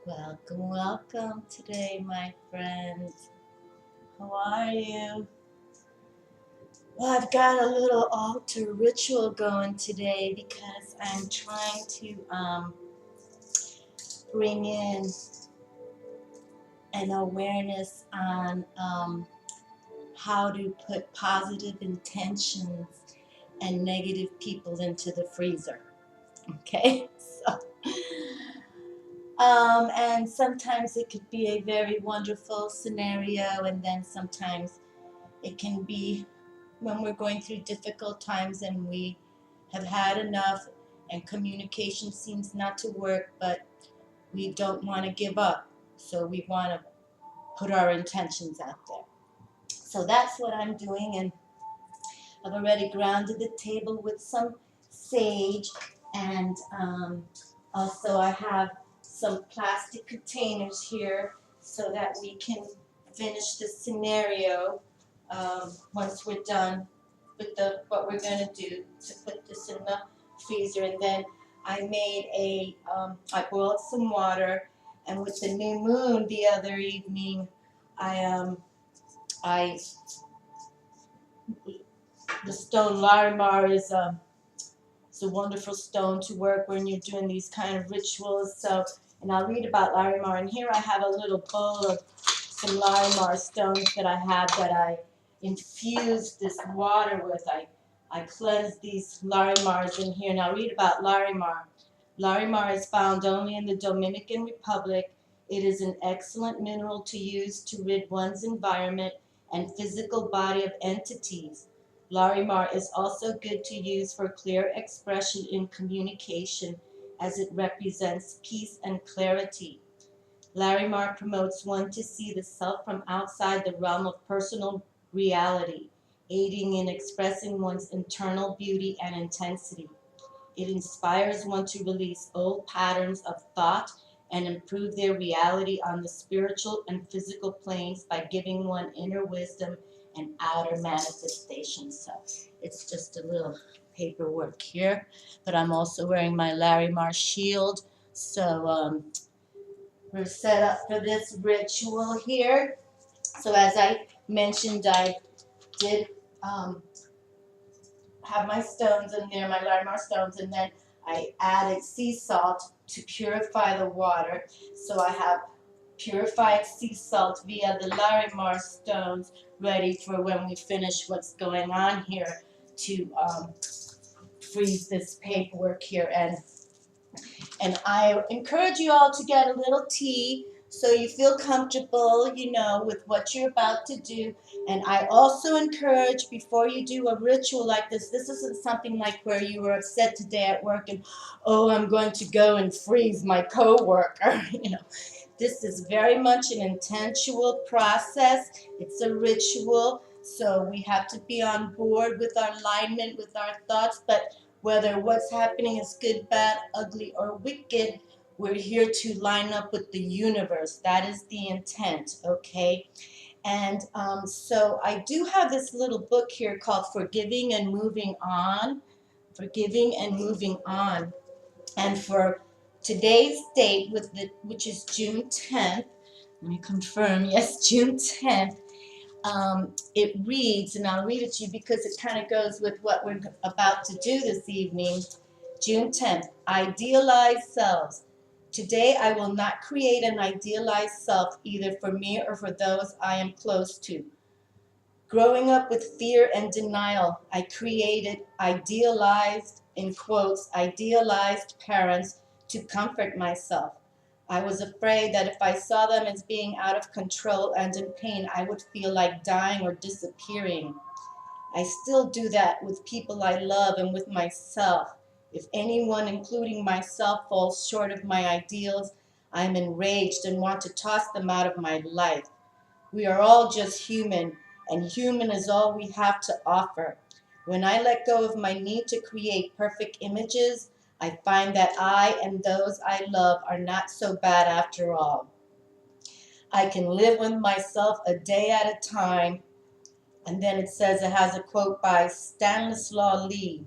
Welcome, welcome today, my friends. How are you? Well, I've got a little altar ritual going today because I'm trying to bring in an awareness on how to put positive intentions and negative people into the freezer. Okay, so and sometimes it could be a very wonderful scenario, and then sometimes it can be when we're going through difficult times and we have had enough and communication seems not to work, but we don't want to give up. So we want to put our intentions out there. So that's what I'm doing, and I've already grounded the table with some sage, and also I have some plastic containers here so that we can finish the scenario once we're done with what we're going to do to put this in the freezer. And then I boiled some water, and with the new moon the other evening, I the stone Larimar is it's a wonderful stone to work when you're doing these kind of rituals. So, and I'll read about Larimar. And here I have a little bowl of some Larimar stones that I have that I infused this water with. I cleansed these Larimars in here. And I'll read about Larimar. Larimar is found only in the Dominican Republic. It is an excellent mineral to use to rid one's environment and physical body of entities. Larimar is also good to use for clear expression in communication as it represents peace and clarity. Larimar promotes one to see the self from outside the realm of personal reality, aiding in expressing one's internal beauty and intensity. It inspires one to release old patterns of thought and improve their reality on the spiritual and physical planes by giving one inner wisdom and outer manifestation. So it's just a little paperwork here, but I'm also wearing my Larimar shield. So we're set up for this ritual here. So as I mentioned, I did have my stones in there, my Larimar stones, and then I added sea salt to purify the water. So I have purified sea salt via the Larimar stones ready for when we finish what's going on here to freeze this paperwork here. And I encourage you all to get a little tea so you feel comfortable, with what you're about to do. And I also encourage, before you do a ritual like this isn't something like where you were upset today at work and, oh, I'm going to go and freeze my coworker. This is very much an intentional process. It's a ritual. So we have to be on board with our alignment, with our thoughts, but whether what's happening is good, bad, ugly, or wicked, we're here to line up with the universe. That is the intent, okay? And so I do have this little book here called Forgiving and Moving On. Forgiving and Moving On. And for today's date, which is June 10th, let me confirm, yes, June 10th, it reads, and I'll read it to you because it kind of goes with what we're about to do this evening. June 10th, idealized selves. Today I will not create an idealized self either for me or for those I am close to. Growing up with fear and denial, I created idealized, in quotes, idealized parents to comfort myself. I was afraid that if I saw them as being out of control and in pain, I would feel like dying or disappearing. I still do that with people I love and with myself. If anyone, including myself, falls short of my ideals, I am enraged and want to toss them out of my life. We are all just human, and human is all we have to offer. When I let go of my need to create perfect images, I find that I and those I love are not so bad after all. I can live with myself a day at a time. And then it says, it has a quote by Stanislaw Lee.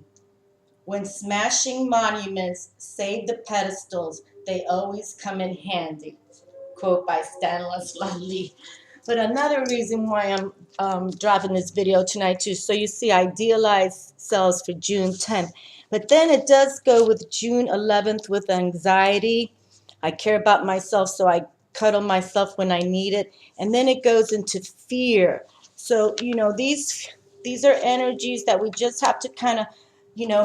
When smashing monuments save the pedestals, they always come in handy. Quote by Stanislaw Lee. But another reason why I'm dropping this video tonight too, so you see idealized cells for June 10th. But then it does go with June 11th with anxiety. I care about myself, so I cuddle myself when I need it. And then it goes into fear. So, these are energies that we just have to kind of,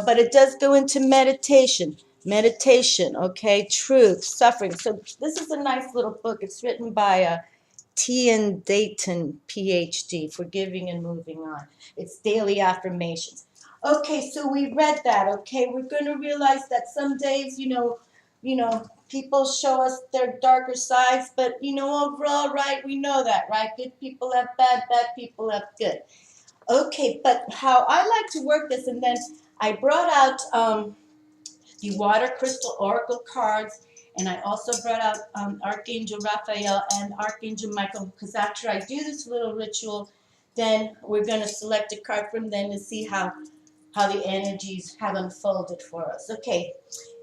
but it does go into meditation. Meditation, okay, truth, suffering. So this is a nice little book. It's written by T.N. Dayton, PhD, Forgiving and Moving On. It's daily affirmations. Okay, so we read that, okay? We're going to realize that some days, people show us their darker sides, but, overall, right, we know that, right? Good people have bad, bad people have good. Okay, but how I like to work this, and then I brought out the water crystal oracle cards, and I also brought out Archangel Raphael and Archangel Michael, because after I do this little ritual, then we're going to select a card from them to see how the energies have unfolded for us. Okay,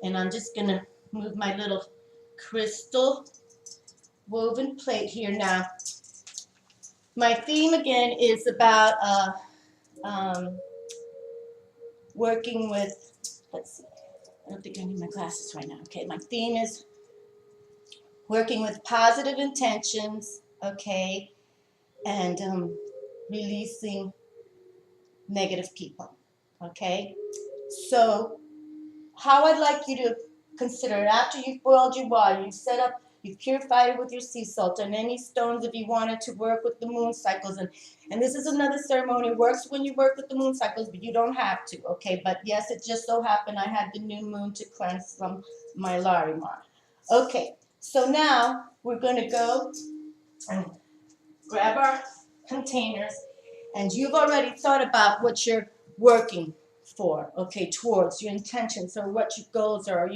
and I'm just going to move my little crystal woven plate here now. My theme again is about working with, let's see, I don't think I need my glasses right now. Okay, my theme is working with positive intentions, okay, and releasing negative people, okay? So how I'd like you to consider it, after you've boiled your water, you've set up, you've purified it with your sea salt and any stones if you wanted to work with the moon cycles. And this is another ceremony. It works when you work with the moon cycles, but you don't have to, okay? But yes, it just so happened I had the new moon to cleanse from my Larimar. Okay, so now we're going to go and grab our containers, and you've already thought about what you're working for, okay, towards your intentions or what your goals are,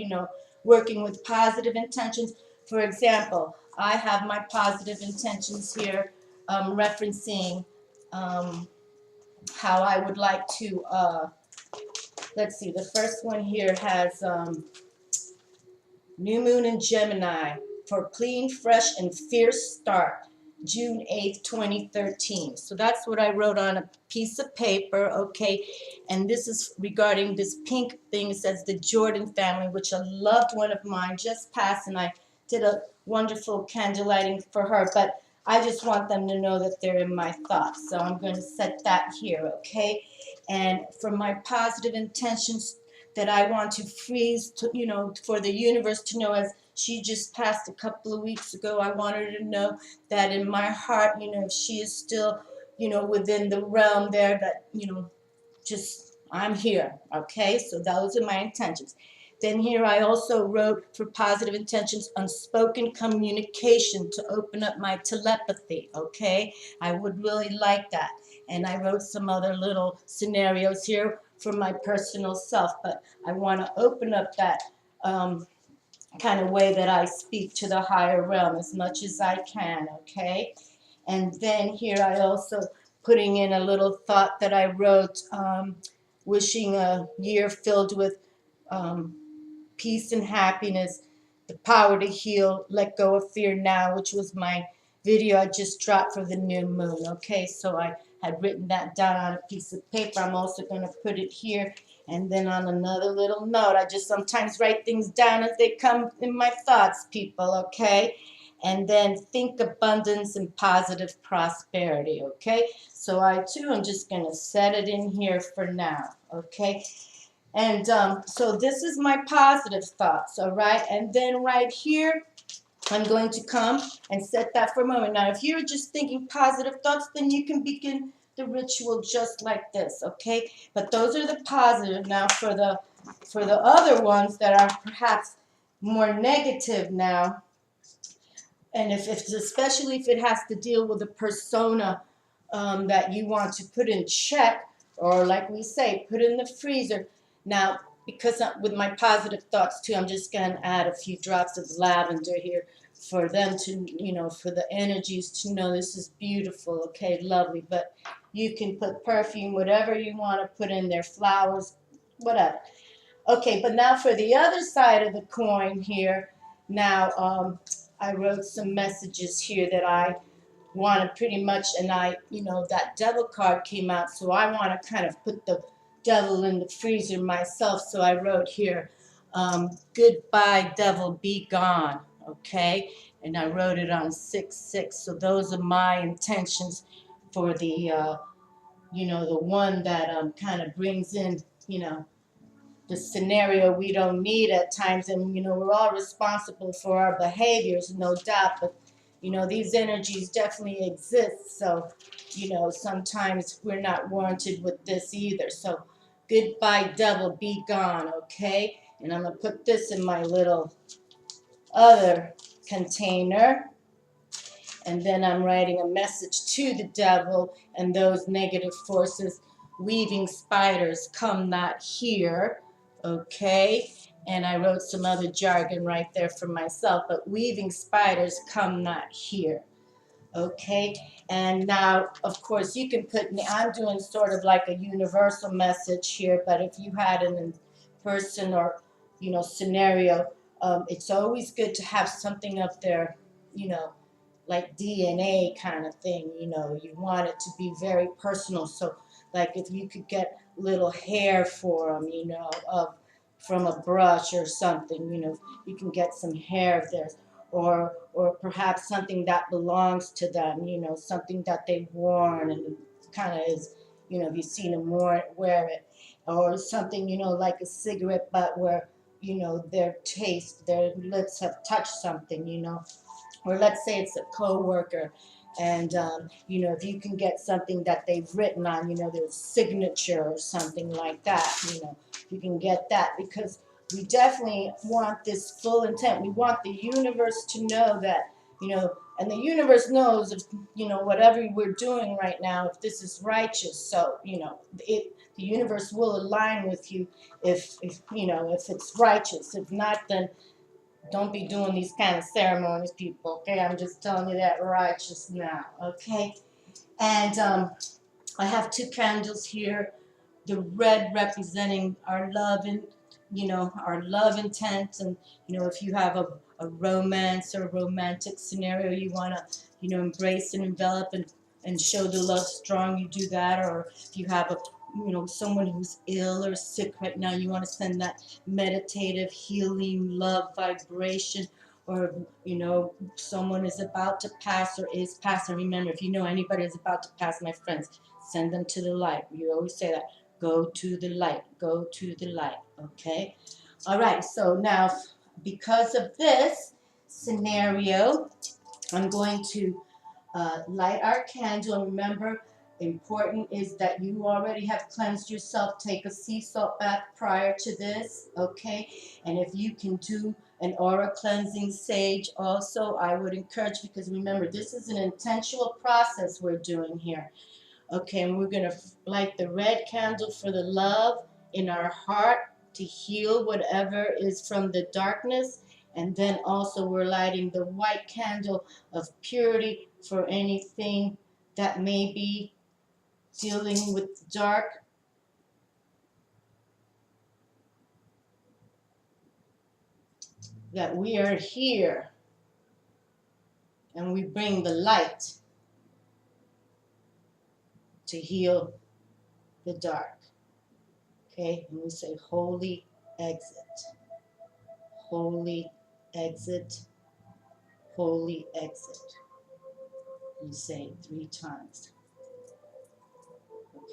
working with positive intentions. For example, I have my positive intentions here, referencing how I would like to, let's see, the first one here has New Moon in Gemini for clean, fresh, and fierce start, June 8th, 2013. So that's what I wrote on a piece of paper, okay? And this is regarding this pink thing. It says the Jordan family, which a loved one of mine just passed, and I did a wonderful candle lighting for her. But I just want them to know that they're in my thoughts. So I'm going to set that here, okay? And for my positive intentions, that I want to freeze, for the universe to know, as she just passed a couple of weeks ago, I want her to know that in my heart, she is still, within the realm there, that, just, I'm here, okay? So those are my intentions. Then here I also wrote for positive intentions, unspoken communication to open up my telepathy, okay? I would really like that. And I wrote some other little scenarios here for my personal self, but I want to open up that kind of way that I speak to the higher realm as much as I can, okay? And then here I also putting in a little thought that I wrote, wishing a year filled with peace and happiness, the power to heal, let go of fear now, which was my video I just dropped for the new moon, okay? So I had written that down on a piece of paper. I'm also going to put it here, and then on another little note. I just sometimes write things down as they come in my thoughts, people, okay? And then think abundance and positive prosperity, okay? So I, too, am just going to set it in here for now, okay? And so this is my positive thoughts, all right? And then right here, I'm going to come and set that for a moment. Now, if you're just thinking positive thoughts, then you can begin the ritual just like this, okay? But those are the positive. Now, for the other ones that are perhaps more negative now, and if it's, especially if it has to deal with a persona that you want to put in check, or like we say, put in the freezer. Now, because with my positive thoughts too, I'm just going to add a few drops of lavender here for them to, for the energies to know this is beautiful, okay, lovely. But you can put perfume, whatever you want to put in there, flowers, whatever. Okay, but now for the other side of the coin here, now I wrote some messages here that I want to pretty much, and that devil card came out, so I want to kind of put the devil in the freezer myself. So I wrote here, goodbye devil, be gone, okay? And I wrote it on 6/6. So those are my intentions for the, the one that kind of brings in, the scenario we don't need at times. And we're all responsible for our behaviors, no doubt, but these energies definitely exist. So sometimes we're not warranted with this either. So goodbye devil, be gone, okay? And I'm gonna put this in my little other container, and then I'm writing a message to the devil and those negative forces. Weaving spiders, come not here, okay? And I wrote some other jargon right there for myself, but weaving spiders, come not here, okay? And now, of course, you can put, I'm doing sort of like a universal message here, but if you had an in-person or, scenario, it's always good to have something up there, like DNA kind of thing. You want it to be very personal. So like if you could get little hair for them, from a brush or something, you can get some hair of theirs, or perhaps something that belongs to them, something that they've worn and kind of is, if you've seen them wear it, or something, like a cigarette butt where, their lips have touched something, or let's say it's a coworker, and if you can get something that they've written on, their signature or something like that, you can get that, because we definitely want this full intent. We want the universe to know that, and the universe knows if, whatever we're doing right now, if this is righteous. So, the universe will align with you if it's righteous. If not, then don't be doing these kind of ceremonies, people, okay? I'm just telling you that righteous now, okay? And I have two candles here, the red representing our love and, our love intent. And, if you have a romance or a romantic scenario you want to, embrace and envelop and show the love strong, you do that. Or if you have someone who's ill or sick right now, you want to send that meditative, healing, love vibration. Or, someone is about to pass or is passing. Remember, if you know anybody is about to pass, my friends, send them to the light. You always say that. Go to the light. Go to the light. Okay? All right. So now, because of this scenario, I'm going to light our candle. And remember, important is that you already have cleansed yourself. Take a sea salt bath prior to this, okay? And if you can do an aura cleansing sage also, I would encourage, because remember, this is an intentional process we're doing here. Okay, and we're going to light the red candle for the love in our heart to heal whatever is from the darkness. And then also we're lighting the white candle of purity for anything that may be dealing with dark. That we are here and we bring the light to heal the dark. Okay, and we say holy exit, holy exit, holy exit. You say it 3 times.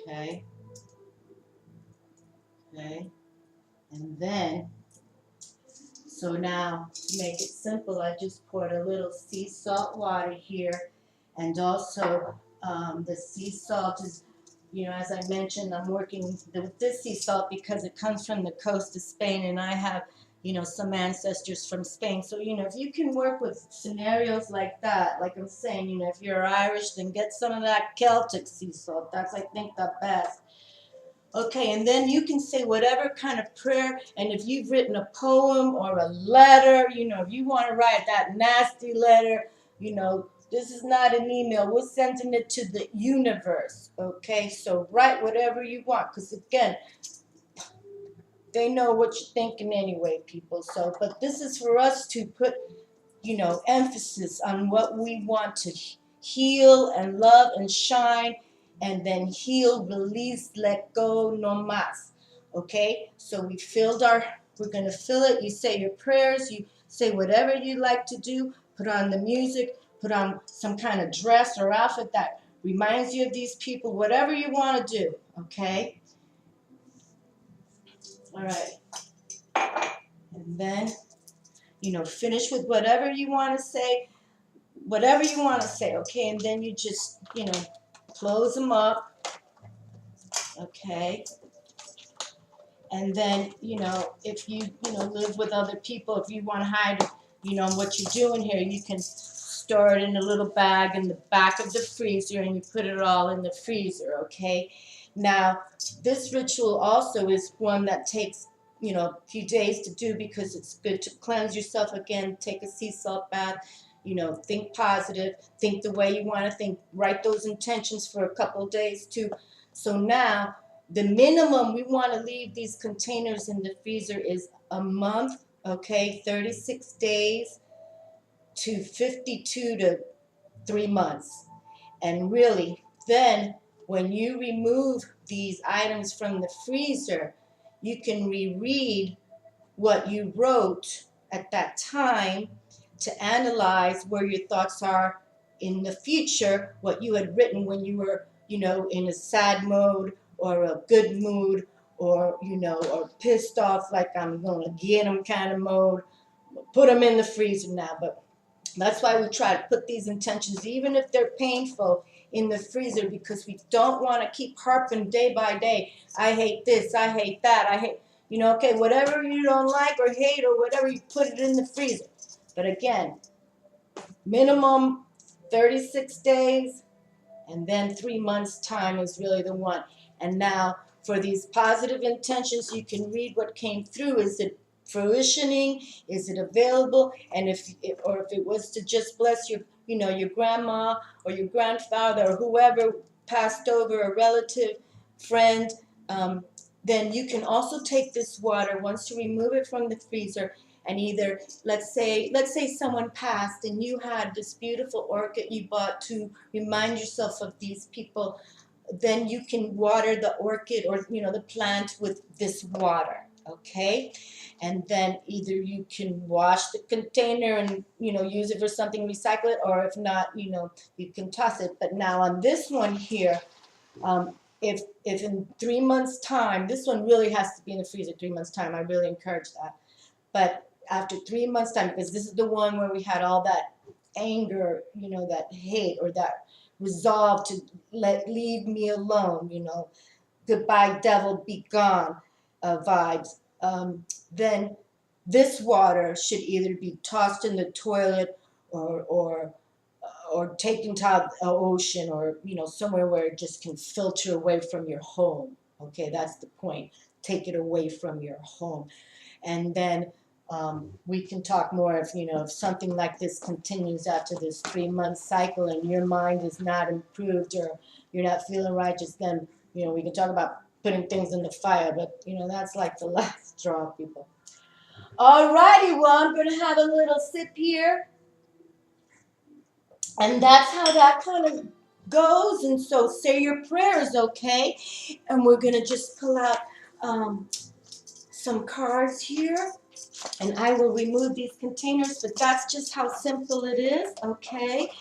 Okay, okay, and then, so now to make it simple, I just poured a little sea salt water here, and also the sea salt is, as I mentioned, I'm working with this sea salt because it comes from the coast of Spain, and I have, some ancestors from Spain. So, if you can work with scenarios like that, like I'm saying, if you're Irish, then get some of that Celtic sea salt. That's, I think, the best. Okay, and then you can say whatever kind of prayer, and if you've written a poem or a letter, if you want to write that nasty letter, this is not an email. We're sending it to the universe, okay? So write whatever you want, because again, they know what you're thinking anyway, people. So, but this is for us to put, emphasis on what we want to heal and love and shine, and then heal, release, let go, no más. Okay? So we're going to fill it. You say your prayers, you say whatever you like to do, put on the music, put on some kind of dress or outfit that reminds you of these people, whatever you want to do. Okay? All right. And then, finish with whatever you want to say, okay? And then you just, close them up, okay? And then, if you, live with other people, if you want to hide, what you're doing here, you can store it in a little bag in the back of the freezer, and you put it all in the freezer, okay? Now, this ritual also is one that takes, a few days to do, because it's good to cleanse yourself again, take a sea salt bath, think positive, think the way you want to think, write those intentions for a couple of days too. So now, the minimum we want to leave these containers in the freezer is a month, okay, 36 days to 52 to 3 months. And really, then when you remove these items from the freezer, you can reread what you wrote at that time to analyze where your thoughts are in the future, what you had written when you were, in a sad mode or a good mood, or, or pissed off, like I'm going to get them kind of mode. Put them in the freezer now. But that's why we try to put these intentions, even if they're painful, in the freezer, because we don't want to keep harping day by day. I hate this, I hate that, I hate, okay, whatever you don't like or hate or whatever, you put it in the freezer. But again, minimum 36 days, and then 3 months time is really the one. And now for these positive intentions, you can read what came through. Is it fruitioning? Is it available? And if it was to just bless your, your grandma or your grandfather or whoever passed over, a relative, friend, then you can also take this water, once you remove it from the freezer, and either, let's say someone passed and you had this beautiful orchid you bought to remind yourself of these people, then you can water the orchid or, the plant with this water, okay? And then either you can wash the container and, use it for something, recycle it, or if not, you can toss it. But now on this one here, if in 3 months' time, this one really has to be in the freezer 3 months' time. I really encourage that. But after 3 months' time, because this is the one where we had all that anger, that hate, or that resolve to leave me alone, goodbye devil, be gone vibes, then this water should either be tossed in the toilet or taken to the ocean, or somewhere where it just can filter away from your home. Okay, that's the point. Take it away from your home. And then we can talk more if something like this continues after this 3 month cycle and your mind is not improved, or you're not feeling righteous, then we can talk about putting things in the fire. But that's like the last straw, people. Alrighty, well, I'm gonna have a little sip here, and that's how that kind of goes. And so say your prayers, okay? And we're gonna just pull out some cards here, and I will remove these containers, but that's just how simple it is, okay?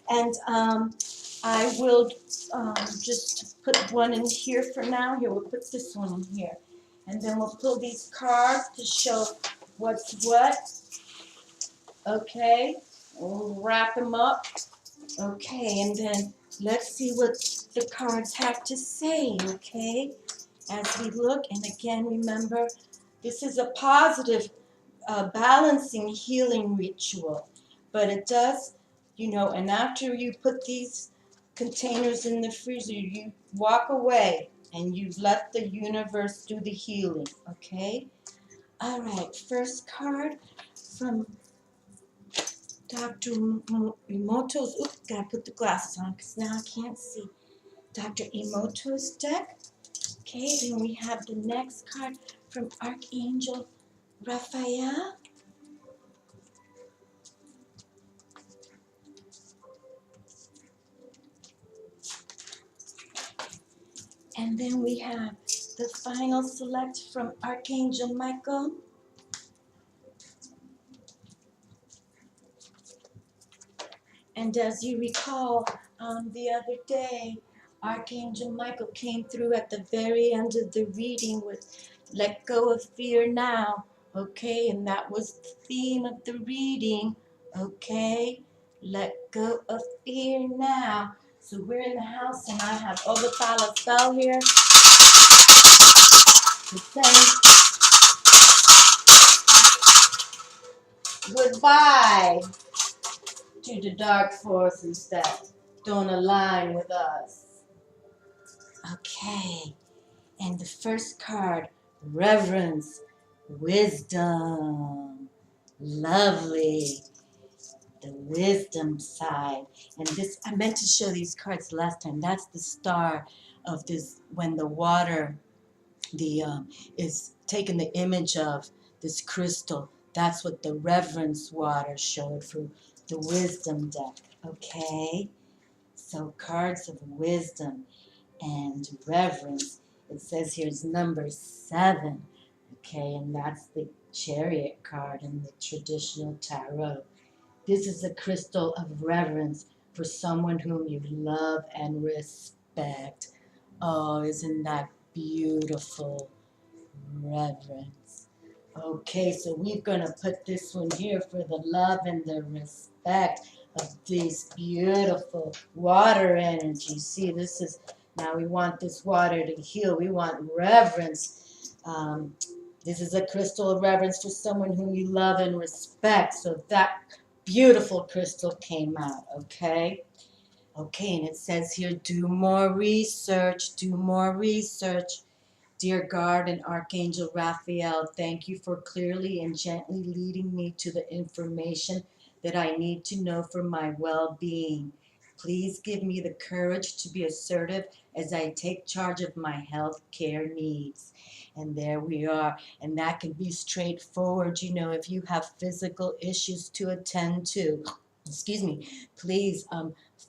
And I will just put one in here for now. Here, we'll put this one in here. And then we'll pull these cards to show what's what, okay? We'll wrap them up, okay? And then let's see what the cards have to say, okay? As we look, and again, remember, this is a positive balancing, healing ritual. But it does, and after you put these containers in the freezer, you walk away and you've let the universe do the healing, okay? All right, first card from Dr. Emoto's, oops, gotta put the glasses on because now I can't see. Dr. Emoto's deck. Okay, then we have the next card from Archangel Raphael. And then we have the final select from Archangel Michael. And as you recall, the other day, Archangel Michael came through at the very end of the reading with Let Go of Fear Now, okay? And that was the theme of the reading, okay? Let go of fear now. So we're in the house and I have Obatala spell here to say goodbye to the dark forces that don't align with us. Okay. And the first card, reverence, wisdom. Lovely. The wisdom side. And this, I meant to show these cards last time. That's the star of this, when the water, is taking the image of this crystal. That's what the reverence water showed for the wisdom deck. Okay? So cards of wisdom and reverence. It says here it's number 7, okay, and that's the Chariot card in the traditional tarot. This is a crystal of reverence for someone whom you love and respect. Oh, isn't that beautiful? Reverence. Okay, so we're going to put this one here for the love and the respect of this beautiful water energy. See, this is, now we want this water to heal. We want reverence. This is a crystal of reverence for someone whom you love and respect. So that beautiful crystal came out, okay? Okay, and it says here, do more research, do more research. Dear God and Archangel Raphael, thank you for clearly and gently leading me to the information that I need to know for my well-being. Please give me the courage to be assertive as I take charge of my health care needs. And there we are. And that can be straightforward. You know, if you have physical issues to attend to, excuse me, please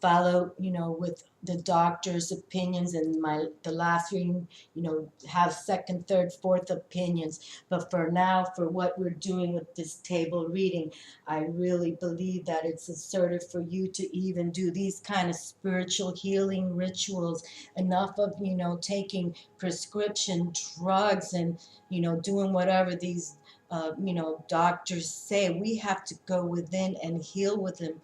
follow, you know, with the doctor's opinions. And the last reading, you know, have second, third, fourth opinions. But for now, for what we're doing with this table reading, I really believe that it's assertive for you to even do these kind of spiritual healing rituals. Enough of, you know, taking prescription drugs and, you know, doing whatever these you know, doctors say. We have to go within and heal within,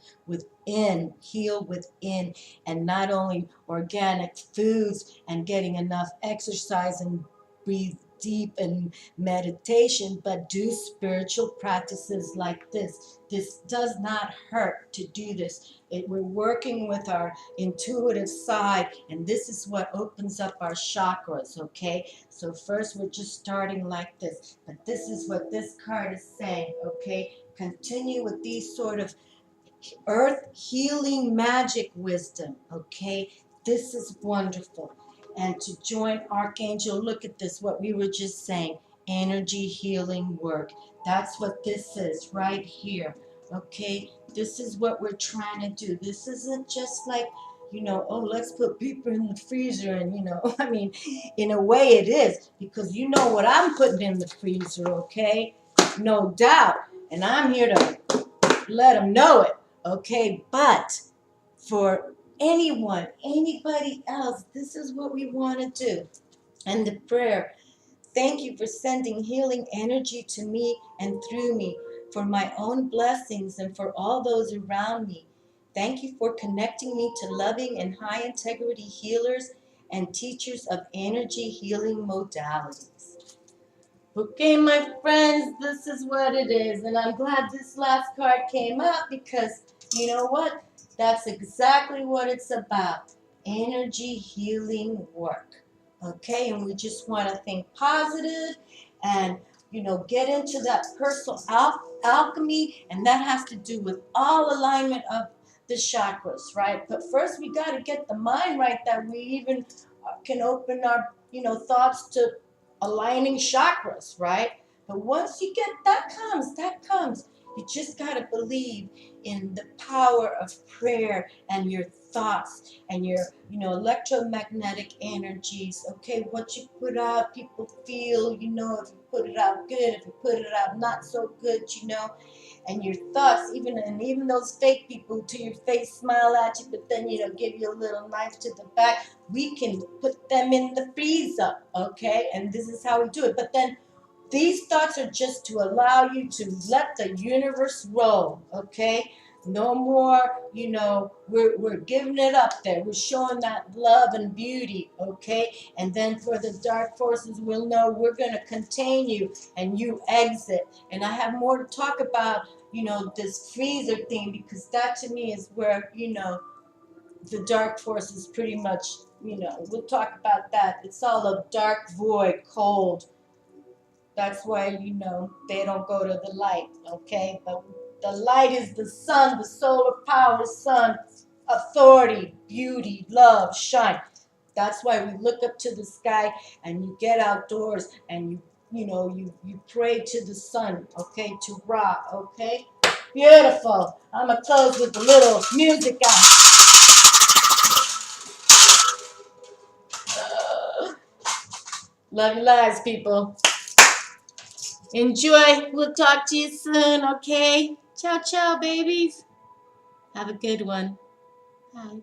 heal within, and not only organic foods and getting enough exercise and breathe deep and meditation, but do spiritual practices like this. This does not hurt to do this. We're working with our intuitive side, and this is what opens up our chakras, okay? So first we're just starting like this, but this is what this card is saying, okay? Continue with these sort of earth healing magic wisdom, okay? This is wonderful. And to join Archangel, look at this, what we were just saying, energy healing work. That's what this is right here, okay? This is what we're trying to do. This isn't just like, you know, oh, let's put people in the freezer and, you know, I mean, in a way it is, because you know what I'm putting in the freezer, okay? No doubt. And I'm here to let them know it. Okay, but for anyone, anybody else, this is what we want to do. And the prayer, thank you for sending healing energy to me and through me for my own blessings and for all those around me. Thank you for connecting me to loving and high integrity healers and teachers of energy healing modalities. Okay, my friends, this is what it is. And I'm glad this last card came up because, you know what? That's exactly what it's about. Energy healing work. Okay, and we just want to think positive and, you know, get into that personal alchemy. And that has to do with all alignment of the chakras, right? But first we got to get the mind right that we even can open our, thoughts to aligning chakras, right? But once you get that comes. You just gotta believe in the power of prayer and your thoughts and your, electromagnetic energies. Okay, what you put out, people feel. If you put it out good, if you put it out not so good, and your thoughts, even those fake people who to your face smile at you, but then give you a little knife to the back. We can put them in the freezer, okay? And this is how we do it. But then these thoughts are just to allow you to let the universe roll, okay? No more, we're giving it up there. We're showing that love and beauty, okay? And then for the dark forces, we'll know we're going to contain you and you exit. And I have more to talk about, this freezer thing, because that to me is where, the dark forces pretty much, we'll talk about that. It's all a dark void, cold. That's why, they don't go to the light, okay? But the light is the sun, the solar power sun, authority, beauty, love, shine. That's why we look up to the sky and you get outdoors and you pray to the sun, okay, to Ra, okay? Beautiful. I'm going to close with a little music out. Love your lives, people. Enjoy. We'll talk to you soon, okay? Ciao, ciao, babies. Have a good one. Bye.